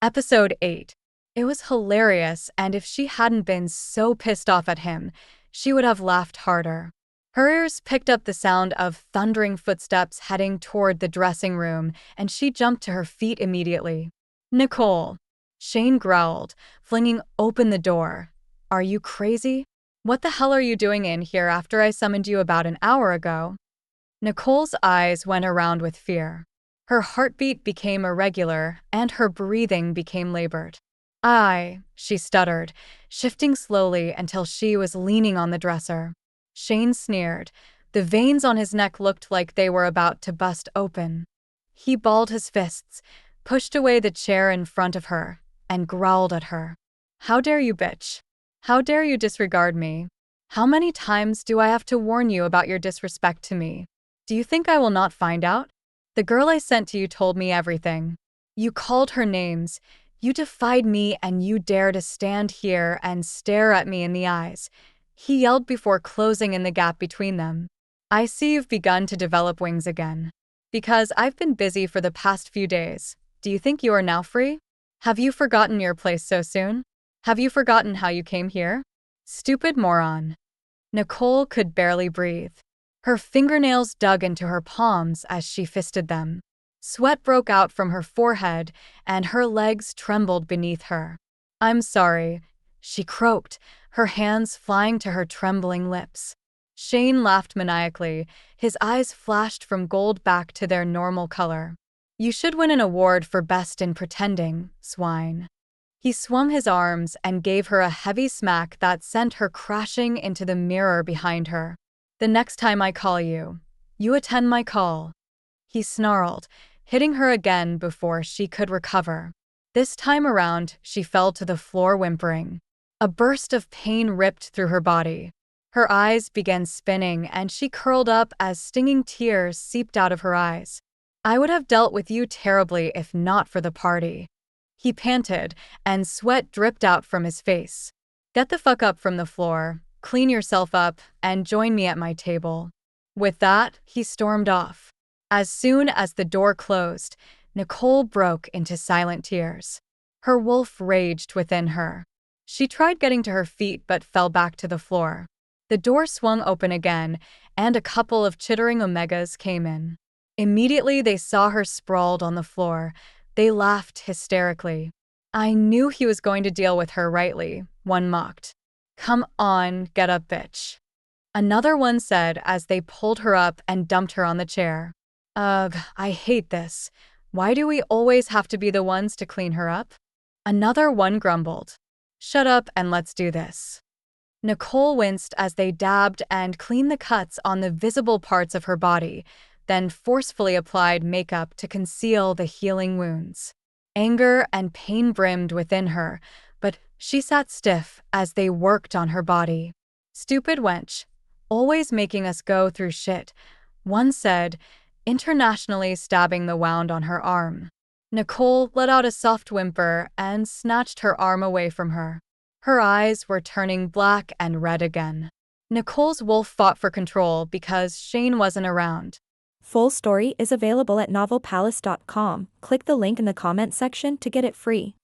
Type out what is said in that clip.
Episode 8. It was hilarious, and if she hadn't been so pissed off at him, she would have laughed harder. Her ears picked up the sound of thundering footsteps heading toward the dressing room, and she jumped to her feet immediately. "Nicole," Shane growled, flinging open the door. "Are you crazy? What the hell are you doing in here after I summoned you about an hour ago?" Nicole's eyes went around with fear. Her heartbeat became irregular, and her breathing became labored. She stuttered, shifting slowly until she was leaning on the dresser. Shane sneered. The veins on his neck looked like they were about to bust open. He balled his fists, pushed away the chair in front of her, and growled at her. "How dare you, bitch? How dare you disregard me? How many times do I have to warn you about your disrespect to me? Do you think I will not find out? The girl I sent to you told me everything. You called her names. You defied me, and you dare to stand here and stare at me in the eyes," he yelled before closing in the gap between them. "I see you've begun to develop wings again. Because I've been busy for the past few days. Do you think you are now free? Have you forgotten your place so soon? Have you forgotten how you came here? Stupid moron." Nicole could barely breathe. Her fingernails dug into her palms as she fisted them. Sweat broke out from her forehead, and her legs trembled beneath her. "I'm sorry," she croaked, her hands flying to her trembling lips. Shane laughed maniacally. His eyes flashed from gold back to their normal color. "You should win an award for best in pretending, swine." He swung his arms and gave her a heavy smack that sent her crashing into the mirror behind her. "The next time I call you, you attend my call," he snarled, hitting her again before she could recover. This time around, she fell to the floor whimpering. A burst of pain ripped through her body. Her eyes began spinning, and she curled up as stinging tears seeped out of her eyes. "I would have dealt with you terribly if not for the party," he panted, and sweat dripped out from his face. "Get the fuck up from the floor, clean yourself up, and join me at my table." With that, he stormed off. As soon as the door closed, Nicole broke into silent tears. Her wolf raged within her. She tried getting to her feet but fell back to the floor. The door swung open again, and a couple of chittering omegas came in. Immediately they saw her sprawled on the floor. They laughed hysterically. "I knew he was going to deal with her rightly," one mocked. "Come on, get up, bitch," another one said as they pulled her up and dumped her on the chair. "Ugh, I hate this. Why do we always have to be the ones to clean her up?" Another one grumbled. "Shut up and let's do this." Nicole winced as they dabbed and cleaned the cuts on the visible parts of her body, then forcefully applied makeup to conceal the healing wounds. Anger and pain brimmed within her, but she sat stiff as they worked on her body. "Stupid wench, always making us go through shit," one said, internationally stabbing the wound on her arm. Nicole let out a soft whimper and snatched her arm away from her. Her eyes were turning black and red again. Nicole's wolf fought for control because Shane wasn't around. Full story is available at novelpalace.com. Click the link in the comment section to get it free.